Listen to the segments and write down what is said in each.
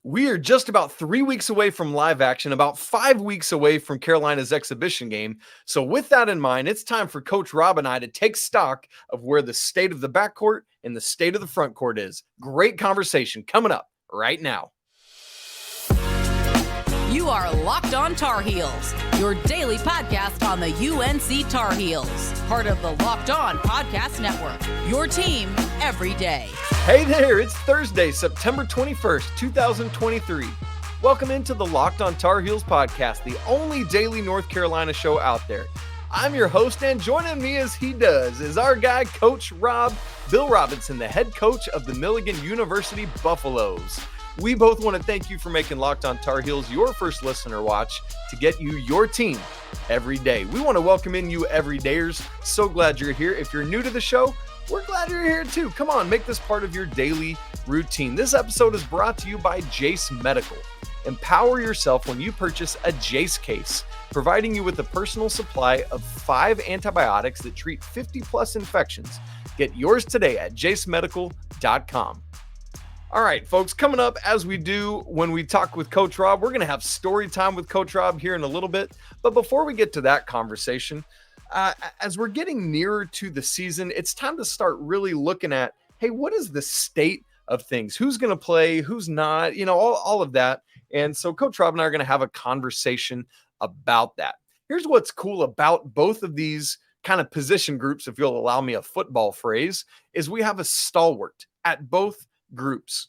We are just about 3 weeks away from live action, about 5 weeks away from Carolina's exhibition game. So with that in mind, it's time for Coach Rob and I to take stock of where the state of the backcourt and the state of the front court is. Great conversation coming up right now. You are Locked On Tar Heels, your daily podcast on the UNC Tar Heels, part of the Locked On Podcast Network, your team every day. Hey there, it's Thursday, September 21st, 2023. Welcome into the Locked On Tar Heels podcast, the only daily North Carolina show out there. I'm your host, and joining me as he does is our guy, Coach Rob, Bill Robinson, the head coach of the Milligan University Buffaloes. We both want to thank you for making Locked On Tar Heels your first listener watch to get you your team every day. We want to welcome in you everydayers. So glad you're here. If you're new to the show, we're glad you're here too. Come on, make this part of your daily routine. This episode is brought to you by Jase Medical. Empower yourself when you purchase a Jase case, providing you with a personal supply of 5 antibiotics that treat 50+ infections. Get yours today at jasemedical.com. All right, folks, coming up as we do when we talk with Coach Rob, we're going to have story time with Coach Rob here in a little bit. But before we get to that conversation, as we're getting nearer to the season, it's time to start really looking at, hey, what is the state of things? Who's going to play? Who's not? You know, all of that. And so Coach Rob and I are going to have a conversation about that. Here's what's cool about both of these kind of position groups, if you'll allow me a football phrase, is we have a stalwart at both groups.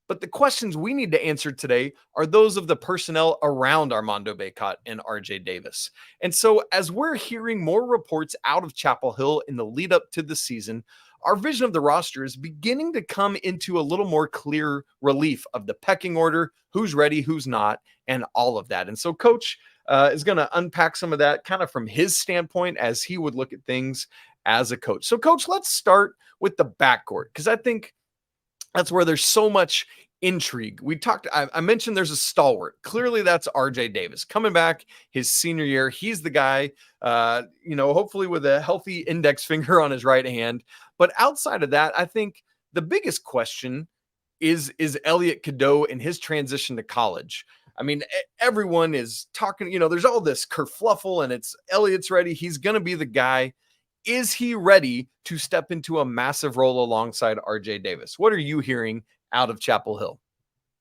But the questions we need to answer today are those of the personnel around Armando Bacot and RJ Davis. And so as we're hearing more reports out of Chapel Hill in the lead up to the season, our vision of the roster is beginning to come into a little more clear relief of the pecking order, who's ready, who's not, and all of that. And so Coach is going to unpack some of that kind of from his standpoint as he would look at things as a coach. So Coach, let's start with the backcourt, because I think that's where there's so much intrigue. I mentioned there's a stalwart. Clearly that's RJ Davis coming back his senior year. He's the guy, hopefully with a healthy index finger on his right hand. But outside of that, I think the biggest question is Elliot Cadeau and his transition to college. I mean, everyone is talking, there's all this kerfluffle and it's Elliot's ready. He's going to be the guy. Is he ready to step into a massive role alongside RJ Davis? What are you hearing out of Chapel Hill?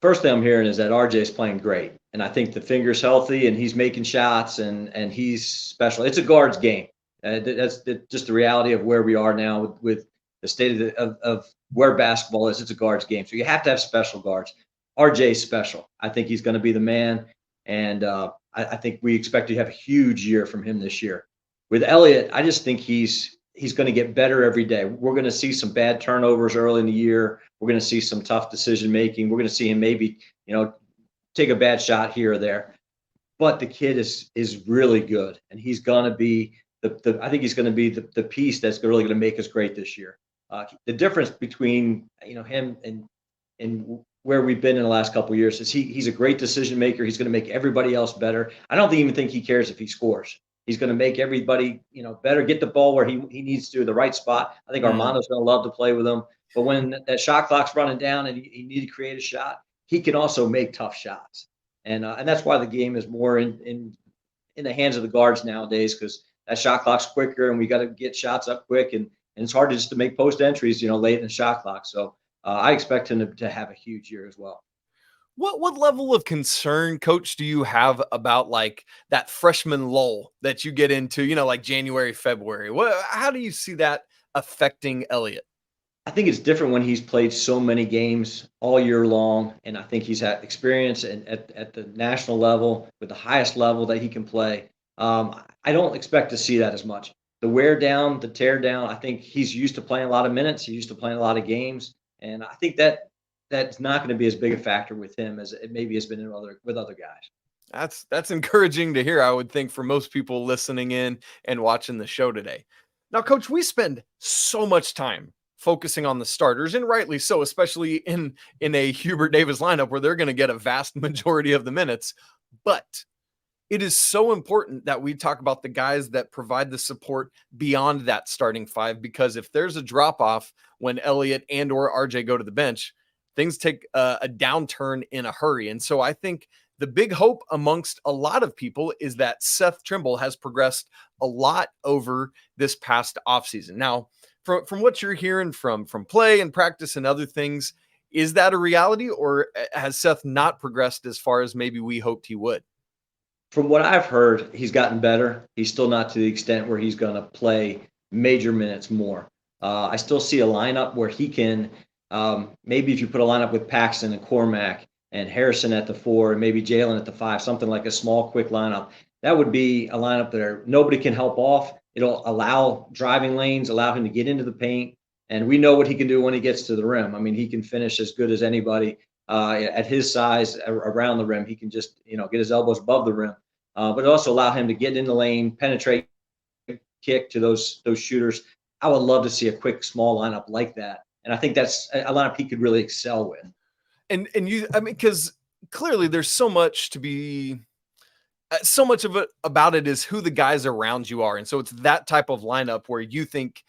First thing I'm hearing is that RJ is playing great. And I think the finger's healthy and he's making shots and he's special. It's a guard's game. That's just the reality of where we are now with the state of where basketball is. It's a guard's game. So you have to have special guards. RJ's special. I think he's going to be the man. And I think we expect to have a huge year from him this year. With Elliot, I just think he's going to get better every day. We're going to see some bad turnovers early in the year. We're going to see some tough decision making. We're going to see him maybe, take a bad shot here or there. But the kid is really good, and he's going to be I think he's going to be the piece that's really going to make us great this year. The difference between him and where we've been in the last couple of years is he's a great decision maker. He's going to make everybody else better. I don't even think he cares if he scores. He's going to make everybody, better, get the ball where he needs to, the right spot. I think Armando's going to love to play with him. But when that shot clock's running down and he needs to create a shot, he can also make tough shots. And that's why the game is more in the hands of the guards nowadays, because that shot clock's quicker and we got to get shots up quick. And it's hard to make post entries, late in the shot clock. So I expect him to have a huge year as well. What level of concern, Coach, do you have about like that freshman lull that you get into, like January, February? How do you see that affecting Elliot? I think it's different when he's played so many games all year long, and I think he's had experience at the national level with the highest level that he can play. I don't expect to see that as much. The wear down, the tear down, I think he's used to playing a lot of minutes. He's used to playing a lot of games, and I think that's not going to be as big a factor with him as it maybe has been with other guys. That's encouraging to hear, I would think, for most people listening in and watching the show today. Now, Coach, we spend so much time focusing on the starters, and rightly so, especially in a Hubert Davis lineup where they're going to get a vast majority of the minutes. But it is so important that we talk about the guys that provide the support beyond that starting 5, because if there's a drop off when Elliot and or RJ go to the bench, things take a downturn in a hurry. And so I think the big hope amongst a lot of people is that Seth Trimble has progressed a lot over this past offseason. Now, from what you're hearing from play and practice and other things, is that a reality, or has Seth not progressed as far as maybe we hoped he would? From what I've heard, he's gotten better. He's still not to the extent where he's going to play major minutes more. I still see a lineup where he can, maybe if you put a lineup with Paxton and Cormac and Harrison at the 4 and maybe Jae'lyn at the 5, something like a small, quick lineup, that would be a lineup that nobody can help off. It'll allow driving lanes, allow him to get into the paint. And we know what he can do when he gets to the rim. I mean, he can finish as good as anybody at his size around the rim. He can just, get his elbows above the rim. But it also allow him to get in the lane, penetrate, kick to those shooters. I would love to see a quick, small lineup like that. And I think that's a lineup he could really excel with. And because clearly there's so much to be – so much of it about it is who the guys around you are. And so it's that type of lineup where you think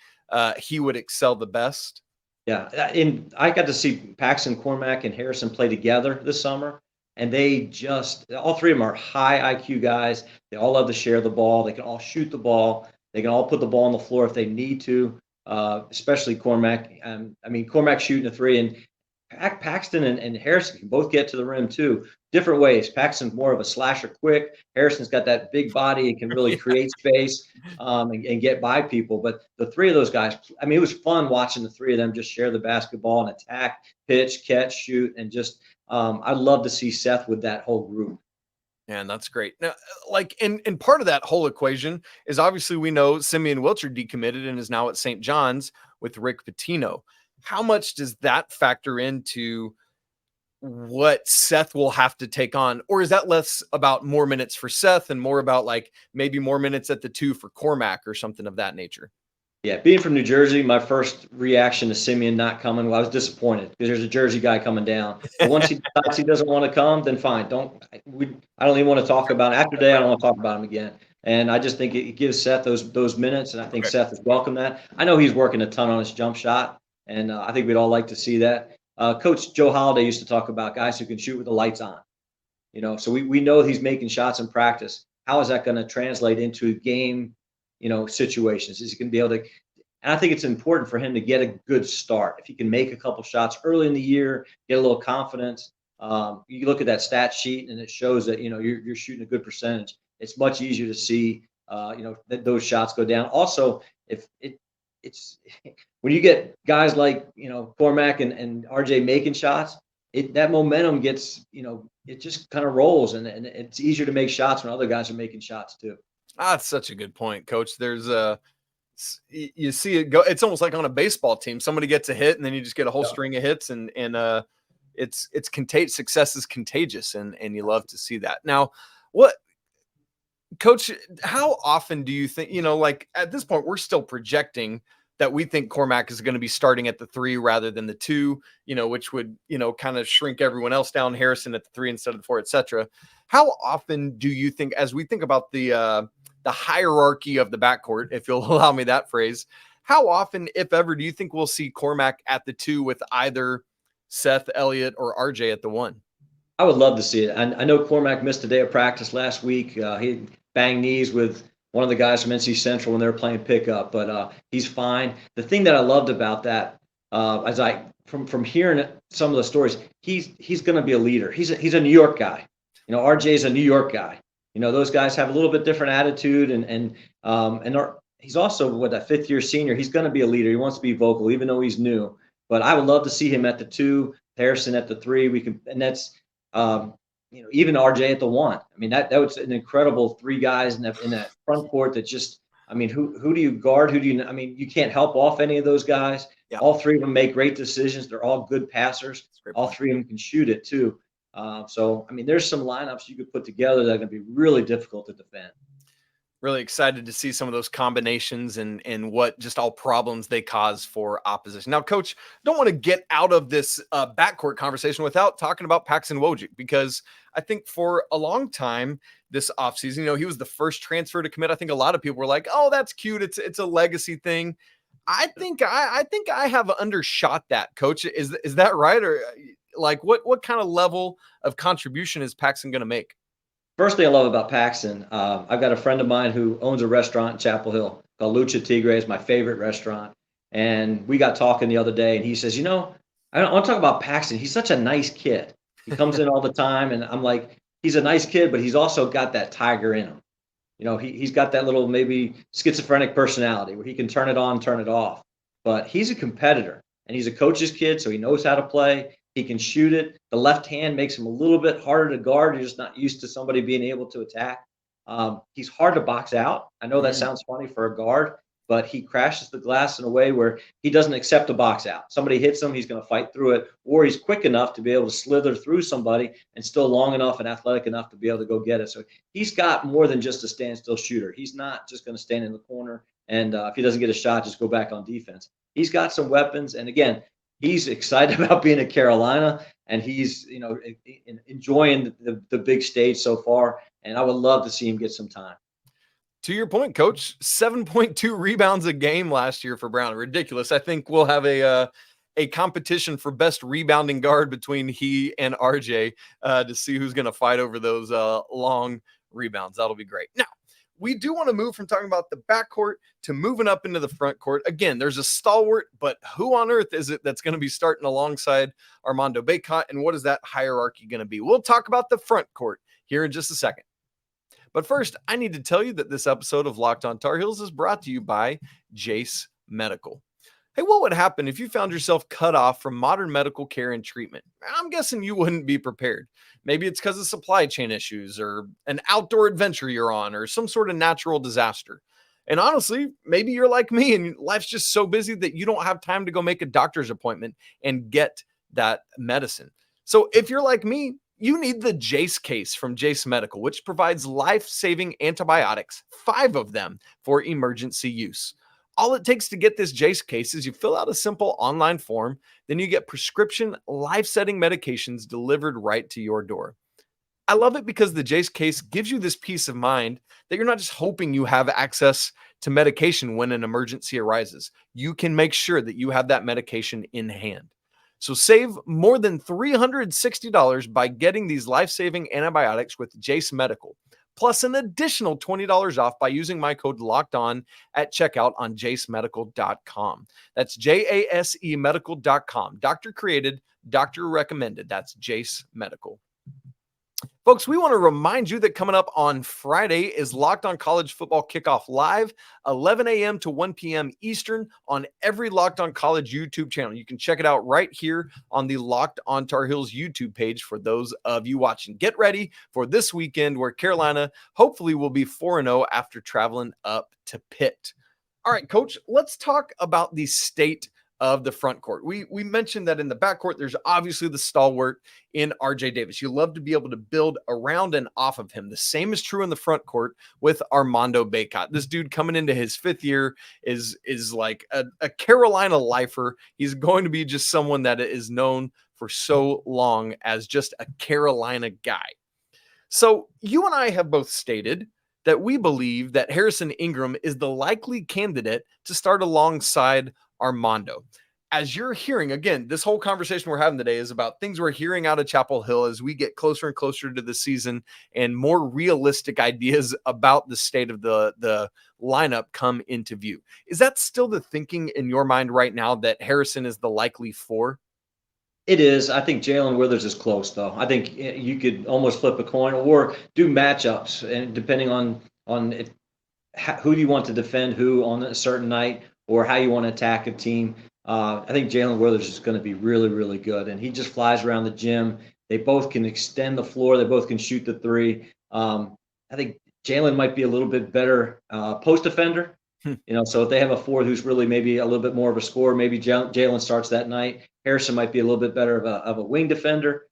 he would excel the best. Yeah. And I got to see Paxton, Cormac, and Harrison play together this summer. And they all three of them are high IQ guys. They all love to share the ball. They can all shoot the ball. They can all put the ball on the floor if they need to, especially Cormac. Cormac shooting a 3, and Paxton and Harrison can both get to the rim too, different ways. Paxton's more of a slasher quick. Harrison's got that big body and can really create space and get by people. But the three of those guys, it was fun watching the three of them just share the basketball and attack, pitch, catch, shoot, and just I'd love to see Seth with that whole group. Man, that's great. Now, and part of that whole equation is obviously we know Simeon Wilcher decommitted and is now at St. John's with Rick Pitino. How much does that factor into what Seth will have to take on? Or is that less about more minutes for Seth and more about maybe more minutes at the 2 for Cormac or something of that nature? Yeah, being from New Jersey, my first reaction to Simeon not coming, I was disappointed because there's a Jersey guy coming down. But once he decides he doesn't want to come, then fine. I don't even want to talk about it. After today, I don't want to talk about him again. And I just think it gives Seth those minutes, and I think Seth has welcomed that. I know he's working a ton on his jump shot. And I think we'd all like to see that. Coach Joe Holiday used to talk about guys who can shoot with the lights on. So we know he's making shots in practice. How is that going to translate into game, situations? Is he going to be able to? And I think it's important for him to get a good start. If he can make a couple shots early in the year, get a little confidence. You look at that stat sheet, and it shows that you're shooting a good percentage. It's much easier to see that those shots go down. Also, it's when you get guys like Cormac and RJ making shots, that momentum gets it just kind of rolls, and it's easier to make shots when other guys are making shots too. That's such a good point, Coach. There's you see it go. It's almost like on a baseball team. Somebody gets a hit, and then you just get a whole string of hits, and it's contagious. Success is contagious, and you love to see that. Now, Coach, how often do you think, at this point, we're still projecting that we think Cormac is going to be starting at the 3 rather than the 2, which would, kind of shrink everyone else down, Harrison at the 3 instead of the 4, et cetera. How often do you think, as we think about the hierarchy of the backcourt, if you'll allow me that phrase, how often, if ever, do you think we'll see Cormac at the 2 with either Seth, Elliot, or RJ at the 1? I would love to see it. I know Cormac missed a day of practice last week. He banged knees with one of the guys from NC Central when they were playing pickup, but he's fine. The thing that I loved about that, from hearing some of the stories, he's going to be a leader. He's a New York guy. RJ's a New York guy. Those guys have a little bit different attitude, and he's also a 5th-year senior. He's going to be a leader. He wants to be vocal, even though he's new. But I would love to see him at the 2, Harrison at the 3. That's even RJ at the 1. That was an incredible 3 guys in that front court that just, who do you guard? Who do you, you can't help off any of those guys. Yeah. All 3 of them make great decisions. They're all good passers. All 3 of them can shoot it too. There's some lineups you could put together that are going to be really difficult to defend. Really excited to see some of those combinations and what just all problems they cause for opposition. Now, Coach, don't want to get out of this backcourt conversation without talking about Paxton Wojcik, because I think for a long time this offseason, he was the first transfer to commit. I think a lot of people were like, oh, that's cute. It's a legacy thing. I think I have undershot that, Coach. Is that right? Or like what kind of level of contribution is Paxton going to make? First thing I love about Paxton, I've got a friend of mine who owns a restaurant in Chapel Hill called Lucha Tigre. It's my favorite restaurant. And we got talking the other day, and he says, I want to talk about Paxton. He's such a nice kid. He comes in all the time, and I'm like, he's a nice kid, but he's also got that tiger in him. He's got that little maybe schizophrenic personality where he can turn it on, turn it off. But he's a competitor, and he's a coach's kid, so he knows how to play. He can shoot it. The left hand makes him a little bit harder to guard. You're just not used to somebody being able to attack. He's hard to box out. I know that sounds funny for a guard, but he crashes the glass in a way where he doesn't accept a box out. Somebody hits him, he's going to fight through it, or he's quick enough to be able to slither through somebody and still long enough and athletic enough to be able to go get it. So he's got more than just a standstill shooter. He's not just going to stand in the corner and if he doesn't get a shot, just go back on defense. He's got some weapons, and again, he's excited about being at Carolina, and he's enjoying the big stage so far. And I would love to see him get some time. To your point, Coach, 7.2 rebounds a game last year for Brown. Ridiculous. I think we'll have a competition for best rebounding guard between he and RJ to see who's going to fight over those long rebounds. That'll be great. Now, we do want to move from talking about the backcourt to moving up into the front court. Again, there's a stalwart, but who on earth is it that's going to be starting alongside Armando Bacot, and what is that hierarchy going to be? We'll talk about the front court here in just a second. But first, I need to tell you that this episode of Locked On Tar Heels is brought to you by Jase Medical. Hey, what would happen if you found yourself cut off from modern medical care and treatment? I'm guessing you wouldn't be prepared. Maybe it's because of supply chain issues or an outdoor adventure you're on or some sort of natural disaster. And honestly, maybe you're like me and life's just so busy that you don't have time to go make a doctor's appointment and get that medicine. So if you're like me, you need the Jase case from Jase Medical, which provides life-saving antibiotics, 5 of them for emergency use. All it takes to get this Jase case is you fill out a simple online form, then you get prescription life-saving medications delivered right to your door. I love it because the Jase case gives you this peace of mind that you're not just hoping you have access to medication when an emergency arises. You can make sure that you have that medication in hand. So save more than $360 by getting these life-saving antibiotics with Jase Medical, plus an additional $20 off by using my code LOCKEDON at checkout on jasemedical.com. That's JASE medical.com. Doctor created, doctor recommended. That's Jase Medical. Folks, we want to remind you that coming up on Friday is Locked On College Football Kickoff Live, 11 a.m. to 1 p.m. Eastern on every Locked On College YouTube channel. You can check it out right here on the Locked On Tar Heels YouTube page for those of you watching. Get ready for this weekend where Carolina hopefully will be 4-0 after traveling up to Pitt. All right, Coach, let's talk about the state of the front court. We mentioned that in the backcourt, there's obviously the stalwart in RJ Davis. You love to be able to build around and off of him. The same is true in the front court with Armando Bacot. This dude coming into his 5th year is like a Carolina lifer. He's going to be just someone that is known for so long as just a Carolina guy. So you and I have both stated that we believe that Harrison Ingram is the likely candidate to start alongside Armando. As you're hearing, again, this whole conversation we're having today is about things we're hearing out of Chapel Hill as we get closer and closer to the season and more realistic ideas about the state of the lineup come into view. Is that still the thinking in your mind right now that Harrison is the likely 4? It is. I think Jalen Withers is close, though. I think you could almost flip a coin or do matchups, and depending on who you want to defend who on a certain night or how you want to attack a team. I think Jalen Withers is going to be really, really good, and he just flies around the gym. They both can extend the floor. They both can shoot the 3. I think Jalen might be a little bit better post defender. So if they have a 4 who's really maybe a little bit more of a scorer, maybe Jalen starts that night. Harrison might be a little bit better of a wing defender,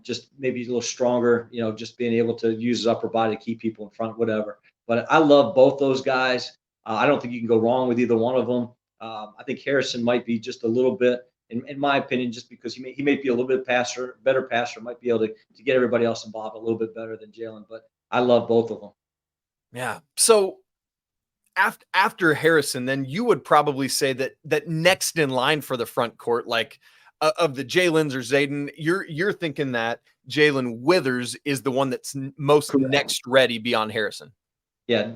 just maybe a little stronger, just being able to use his upper body to keep people in front, whatever. But I love both those guys. I don't think you can go wrong with either one of them. I think Harrison might be just a little bit, in my opinion, just because he may be a little bit better passer, might be able to get everybody else involved a little bit better than Jalen. But I love both of them. Yeah. So after Harrison, then you would probably say that next in line for the front court, like of the Jae'lyns or Zayden, you're thinking that Jalen Withers is the one that's most Correct. next ready beyond Harrison. Yeah,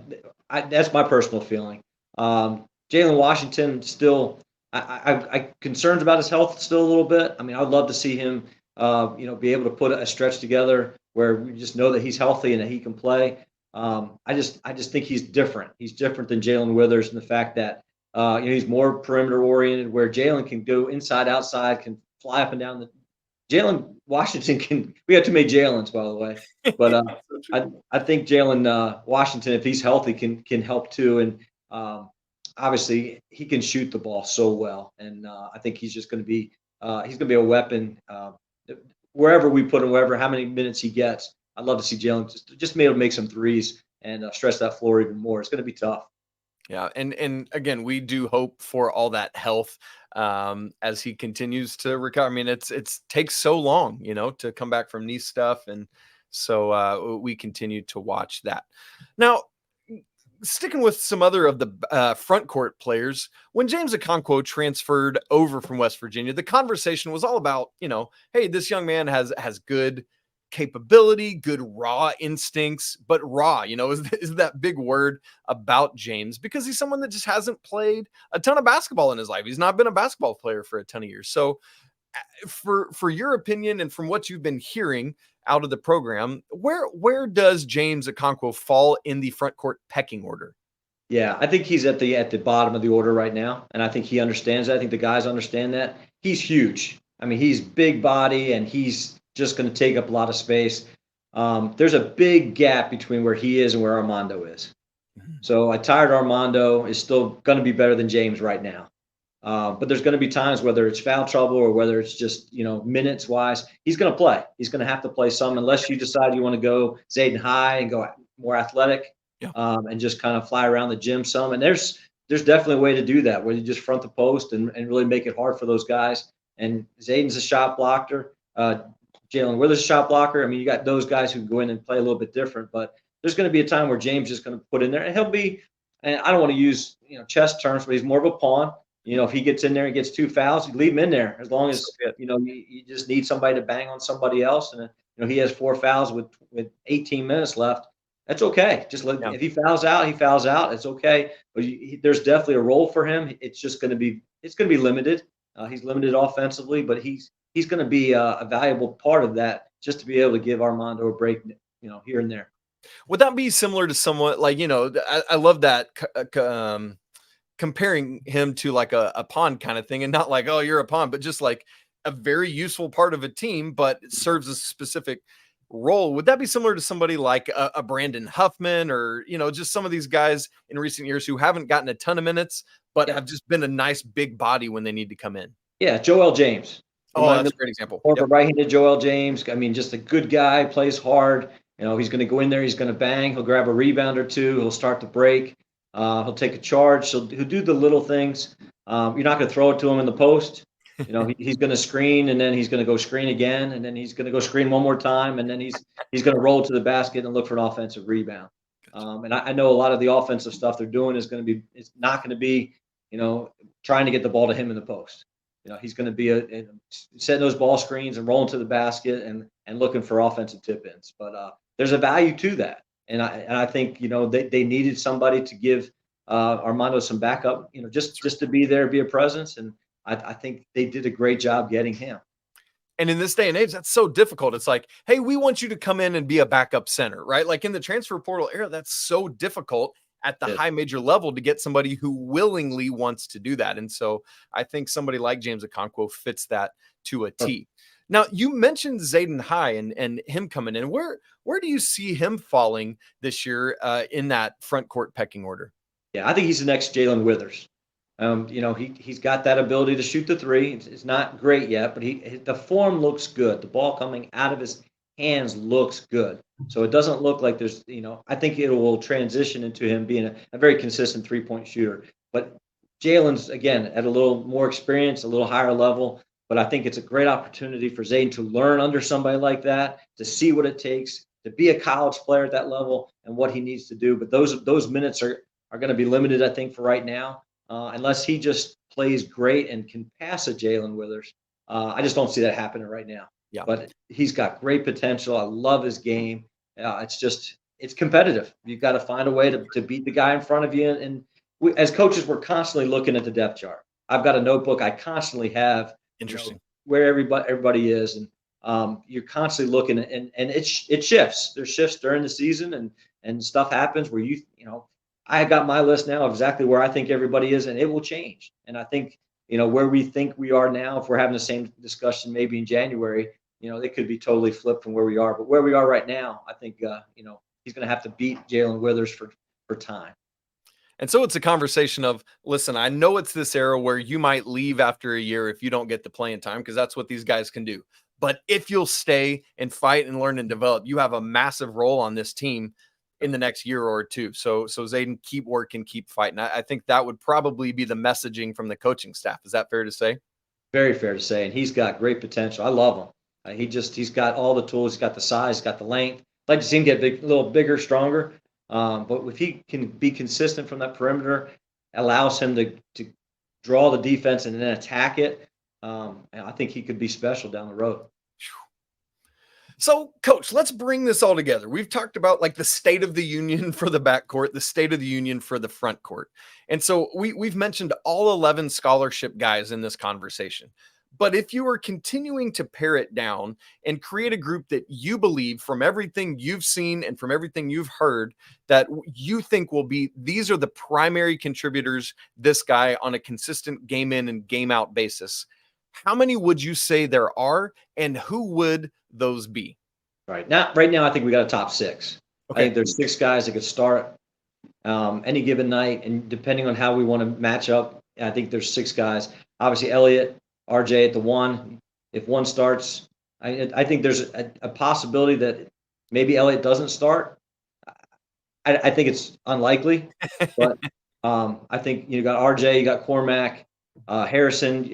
that's my personal feeling. Jalen Washington still, I concerns about his health still a little bit. I mean, I'd love to see him, be able to put a stretch together where we just know that he's healthy and that he can play. I just think he's different. He's different than Jalen Withers in the fact that he's more perimeter oriented, where Jalen can go inside, outside, can fly up and down the. Jalen Washington can. We have too many Jalen's, by the way, but I think Jalen Washington, if he's healthy, can help too. And obviously, he can shoot the ball so well, and I think he's just going to be a weapon wherever we put him, how many minutes he gets. I'd love to see Jalen just be able to make some threes and stretch that floor even more. It's going to be tough. Yeah, and again, we do hope for all that health as he continues to recover. I mean, it's takes so long, to come back from knee stuff, and so we continue to watch that. Now, sticking with some other of the front court players, when James Okonkwo transferred over from West Virginia, the conversation was all about, hey, this young man has good capability, good raw instincts, but raw, is that big word about James, because he's someone that just hasn't played a ton of basketball in his life. He's not been a basketball player for a ton of years. So for your opinion and from what you've been hearing out of the program, where does James Okonkwo fall in the front court pecking order? Yeah, I think he's at the bottom of the order right now, and I think he understands that. I think the guys understand that. He's huge. I mean, he's big body, and he's just going to take up a lot of space. There's a big gap between where he is and where Armando is. So a tired Armando is still going to be better than James right now. But there's going to be times, whether it's foul trouble or whether it's just, minutes wise, he's going to play. He's going to have to play some, unless you decide you want to go Zayden high and go more athletic, and just kind of fly around the gym some. And there's definitely a way to do that, where you just front the post and really make it hard for those guys. And Zayden's a shot blocker. Jalen Withers a shot blocker. I mean, you got those guys who go in and play a little bit different, but there's going to be a time where James is going to put in there, and he'll be, and I don't want to use, chess terms, but he's more of a pawn. If he gets in there and gets 2 fouls, you leave him in there, as long as, you just need somebody to bang on somebody else. And, he has 4 fouls with 18 minutes left. That's okay. Just if he fouls out, he fouls out. It's okay. But there's definitely a role for him. It's just going to be limited. He's limited offensively, but he's going to be a valuable part of that, just to be able to give Armando a break, here and there. Would that be similar to someone like, I love that comparing him to like a pawn kind of thing, and not like, oh, you're a pawn, but just like a very useful part of a team, but it serves a specific role. Would that be similar to somebody like a Brandon Huffman, or, just some of these guys in recent years who haven't gotten a ton of minutes, but have just been a nice big body when they need to come in? Yeah, Joel James. Oh, that's a great example. Or the right-handed Joel James. I mean, just a good guy, plays hard. He's going to go in there. He's going to bang. He'll grab a rebound or two. He'll start the break. He'll take a charge. He'll do the little things. You're not going to throw it to him in the post. He's going to screen, and then he's going to go screen again, and then he's going to go screen one more time, and then he's going to roll to the basket and look for an offensive rebound. And I know a lot of the offensive stuff they're doing it's not going to be, trying to get the ball to him in the post. He's going to be setting those ball screens and rolling to the basket and looking for offensive tip-ins. But there's a value to that. And I think, they needed somebody to give Armando some backup, just to be there, be a presence. And I think they did a great job getting him. And in this day and age, that's so difficult. It's like, hey, we want you to come in and be a backup center, right? Like in the transfer portal era, that's so difficult at the high major level to get somebody who willingly wants to do that. And so I think somebody like James Okonkwo fits that to a T. Now, you mentioned Zayden High and him coming in. Where do you see him falling this year in that front court pecking order? Yeah, I think he's the next Jalen Withers. He's got that ability to shoot the three. It's not great yet, but the form looks good. The ball coming out of his hands looks good. So it doesn't look like there's, I think it will transition into him being a very consistent three-point shooter. But Jalen's, again, at a little more experience, a little higher level. But I think it's a great opportunity for Zayden to learn under somebody like that, to see what it takes to be a college player at that level and what he needs to do. But those minutes are going to be limited, I think, for right now, unless he just plays great and can pass a Jae'lyn Withers. I just don't see that happening right now. Yeah. But he's got great potential. I love his game. It's competitive. You've got to find a way to beat the guy in front of you. And we, as coaches, we're constantly looking at the depth chart. I've got a notebook I constantly have. Interesting. Where everybody is, and you're constantly looking, and it shifts. There's shifts during the season, and stuff happens where I got my list now of exactly where I think everybody is, and it will change. And I think where we think we are now, if we're having the same discussion maybe in January, it could be totally flipped from where we are. But where we are right now, I think he's going to have to beat Jae'lyn Withers for time. And so it's a conversation of, listen, I know it's this era where you might leave after a year if you don't get the playing time, because that's what these guys can do. But if you'll stay and fight and learn and develop, you have a massive role on this team in the next year or two. So Zayden, keep working, keep fighting. I think that would probably be the messaging from the coaching staff. Is that fair to say? Very fair to say. And he's got great potential. I love him. He's got all the tools. He's got the size, he's got the length. I'd like to see him get a little bigger, stronger. But if he can be consistent from that perimeter, allows him to draw the defense and then attack it, I think he could be special down the road. So, Coach, let's bring this all together. We've talked about like the state of the union for the backcourt, the state of the union for the front court. And so we've mentioned all 11 scholarship guys in this conversation. But if you are continuing to pare it down and create a group that you believe, from everything you've seen and from everything you've heard, that you think will be, these are the primary contributors, this guy on a consistent game in and game out basis, how many would you say there are, and who would those be? Right now, I think we got a top 6. Okay. I think there's 6 guys that could start any given night, and depending on how we want to match up, I think there's 6 guys. Obviously, Elliot, RJ at the 1. If one starts, I think there's a possibility that maybe Elliot doesn't start. I think it's unlikely, but I think you got RJ, you got Cormac, Harrison.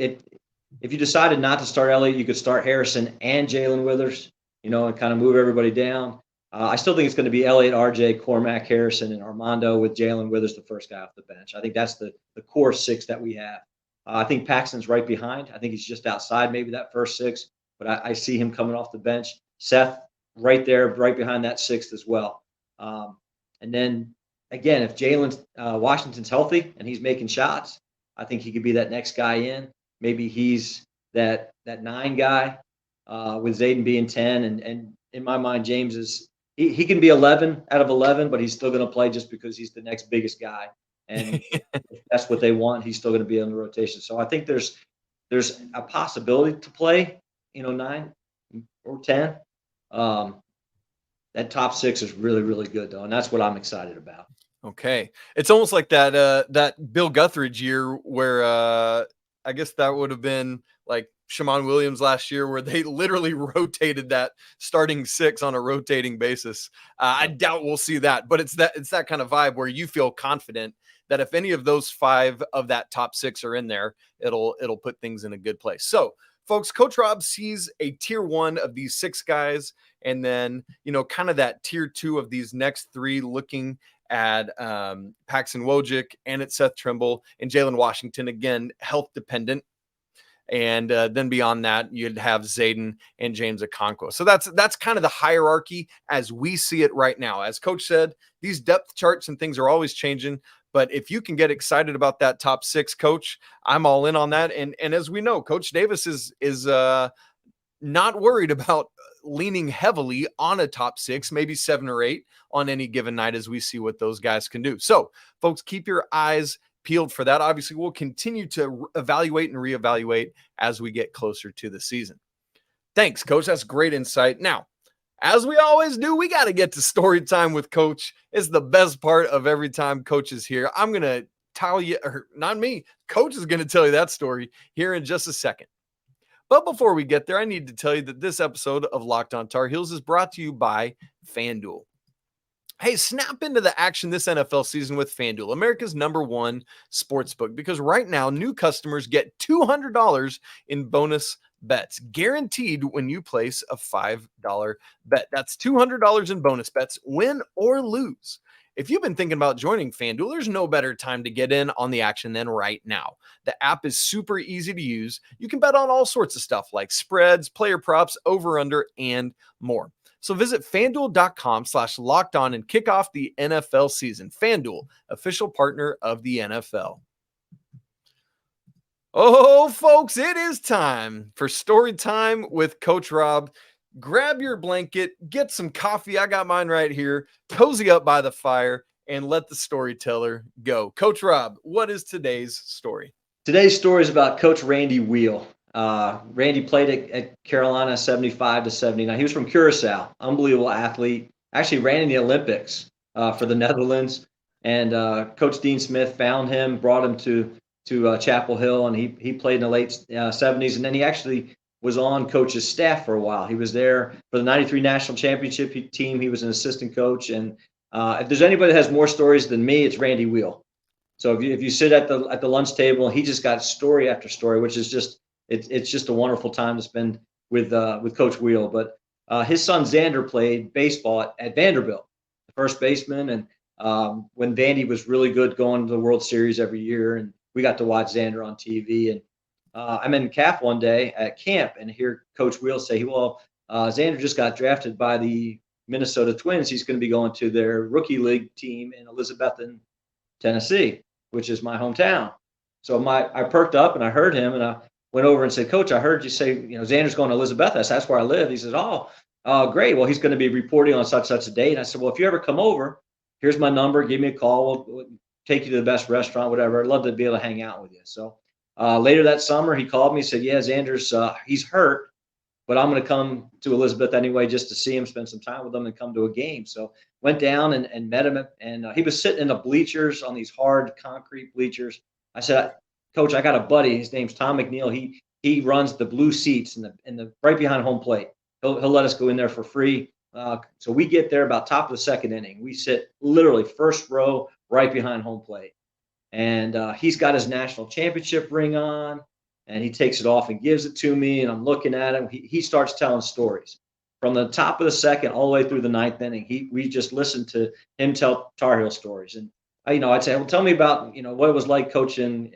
If you decided not to start Elliot, you could start Harrison and Jae'lyn Withers, and kind of move everybody down. I still think it's going to be Elliot, RJ, Cormac, Harrison, and Armando, with Jae'lyn Withers the first guy off the bench. I think that's the core 6 that we have. I think Paxton's right behind. I think he's just outside maybe that first 6, but I see him coming off the bench. Seth right there, right behind that 6th as well. And then, again, if Jalen Washington's healthy and he's making shots, I think he could be that next guy in. Maybe he's that 9 guy with Zayden being 10. And in my mind, James he can be 11 out of 11, but he's still going to play just because he's the next biggest guy. And if that's what they want, he's still going to be on the rotation. So I think there's a possibility to play, 9 or 10. That top 6 is really, really good, though, and that's what I'm excited about. Okay. It's almost like that Bill Guthridge year where I guess that would have been like Shammond Williams last year, where they literally rotated that starting 6 on a rotating basis. I doubt we'll see that, but it's that kind of vibe where you feel confident that if any of those 5 of that top 6 are in there, it'll put things in a good place. So, folks, Coach Rob sees a tier 1 of these 6 guys, and then, kind of that tier 2 of these next 3, looking at Paxton Wojcik and at Seth Trimble and Jalen Washington, again, health dependent. And then beyond that, you'd have Zayden and James Okonkwo. So that's kind of the hierarchy as we see it right now. As Coach said, these depth charts and things are always changing. But if you can get excited about that top 6, Coach, I'm all in on that. And as we know, Coach Davis is not worried about leaning heavily on a top 6, maybe 7 or 8 on any given night, as we see what those guys can do. So, folks, keep your eyes peeled for that. Obviously, we'll continue to evaluate and reevaluate as we get closer to the season. Thanks, Coach. That's great insight. Now, as we always do, we got to get to story time with Coach. It's the best part of every time Coach is here. I'm going to tell you, or not me, Coach is going to tell you that story here in just a second. But before we get there, I need to tell you that this episode of Locked On Tar Heels is brought to you by FanDuel. Hey, snap into the action this NFL season with FanDuel, America's #1 sportsbook, because right now new customers get $200 in bonus bets, guaranteed when you place a $5 bet. That's $200 in bonus bets, win or lose. If you've been thinking about joining FanDuel, there's no better time to get in on the action than right now. The app is super easy to use. You can bet on all sorts of stuff like spreads, player props, over-under, and more. So visit FanDuel.com/lockedon and kick off the NFL season. FanDuel, official partner of the NFL. Oh, folks, it is time for story time with Coach Rob. Grab your blanket, get some coffee. I got mine right here. Cozy up by the fire and let the storyteller go. Coach Rob, what is today's story? Today's story is about Coach Randy Wheel. Randy played at Carolina 75-79. He was from Curacao, unbelievable athlete. Actually ran in the Olympics for the Netherlands. And Coach Dean Smith found him, brought him to Chapel Hill, and he played in the late 70s. And then he actually was on coach's staff for a while. He was there for the 93 national championship team. He was an assistant coach. And if there's anybody that has more stories than me, it's Randy Wheel. So if you sit at the lunch table, he just got story after story, which is just it's just a wonderful time to spend with Coach Wheel. But his son Xander played baseball at Vanderbilt, the first baseman, and when Vandy was really good, going to the World Series every year, and we got to watch Xander on TV. And I'm in CAF one day at camp and hear Coach Wheel say, well, Xander just got drafted by the Minnesota Twins. He's going to be going to their rookie league team in Elizabethton, Tennessee, which is my hometown. So I perked up and I heard him, and I went over and said, Coach, I heard you say, Xander's going to Elizabeth. I said, that's where I live. He said, oh, great. Well, he's going to be reporting on such a date. And I said, well, if you ever come over, here's my number. Give me a call. We'll take you to the best restaurant, whatever. I'd love to be able to hang out with you. So later that summer, he called me, said, yeah, Xander's he's hurt, but I'm going to come to Elizabeth anyway just to see him, spend some time with him, and come to a game. So went down and met him, and he was sitting in the bleachers, on these hard concrete bleachers. I said, Coach, I got a buddy. His name's Tom McNeil. He runs the blue seats in the right behind home plate. He'll let us go in there for free. So we get there about top of the second inning. We sit literally first row right behind home plate. And he's got his national championship ring on, and he takes it off and gives it to me, and I'm looking at him. He starts telling stories. From the top of the second all the way through the ninth inning, we just listened to him tell Tar Heel stories. And I'd say, well, tell me about, what it was like coaching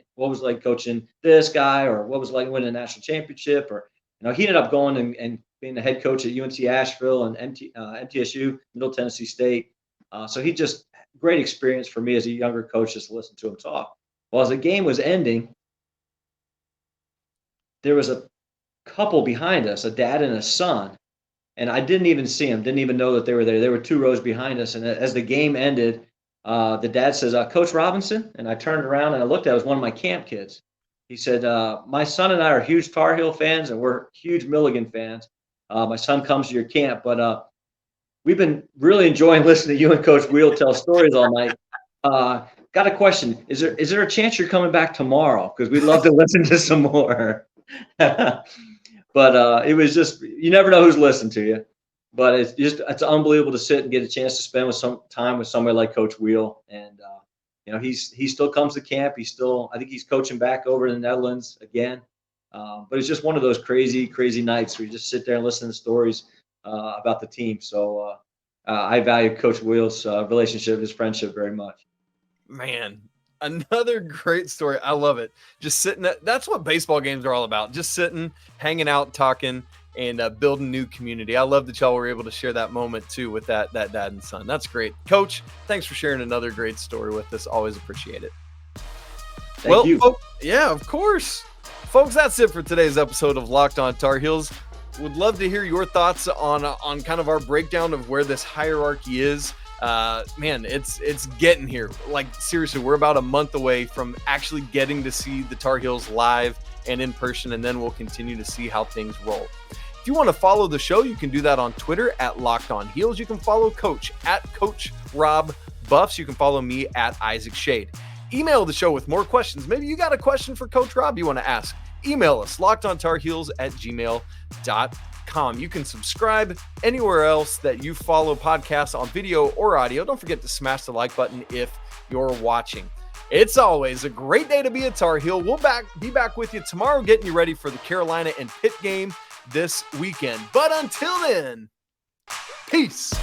this guy, or what was it like winning a national championship, or, he ended up going and being the head coach at UNC Asheville and MTSU, Middle Tennessee State. So he just great experience for me as a younger coach, just to listen to him talk. Well, as the game was ending, there was a couple behind us, a dad and a son, and I didn't even see them, didn't even know that they were there. They were two rows behind us, and as the game ended, the dad says, Coach Robinson? And I turned around and I looked at it. It was one of my camp kids. He said, my son and I are huge Tar Heel fans, and we're huge Milligan fans. My son comes to your camp, but we've been really enjoying listening to you and Coach Wheel tell stories all night. Got a question. Is there a chance you're coming back tomorrow? Because we'd love to listen to some more. But it was just, you never know who's listening to you. But it's unbelievable to sit and get a chance to spend some time with somebody like Coach Wheel. And, he still comes to camp. I think he's coaching back over in the Netherlands again. But it's just one of those crazy, crazy nights where you just sit there and listen to stories about the team. So I value Coach Wheel's relationship, his friendship very much. Man, another great story. I love it. Just sitting that's what baseball games are all about. Just sitting, hanging out, talking, and building new community. I love that y'all were able to share that moment too with that dad and son. That's great. Coach, thanks for sharing another great story with us. Always appreciate it. Thank you. Folks, yeah, of course. Folks, that's it for today's episode of Locked On Tar Heels. Would love to hear your thoughts on kind of our breakdown of where this hierarchy is. Man, it's getting here. Like, seriously, we're about a month away from actually getting to see the Tar Heels live and in person, and then we'll continue to see how things roll. If you want to follow the show, you can do that on Twitter at Locked On Heels. You can follow Coach at Coach Rob Buffs. You can follow me at Isaac Shade. Email the show with more questions. Maybe you got a question for Coach Rob you want to ask. Email us, lockedontarheels@gmail.com. You can subscribe anywhere else that you follow podcasts on video or audio. Don't forget to smash the like button if you're watching. It's always a great day to be a Tar Heel. We'll be back with you tomorrow, getting you ready for the Carolina and Pitt game this weekend. But until then, peace.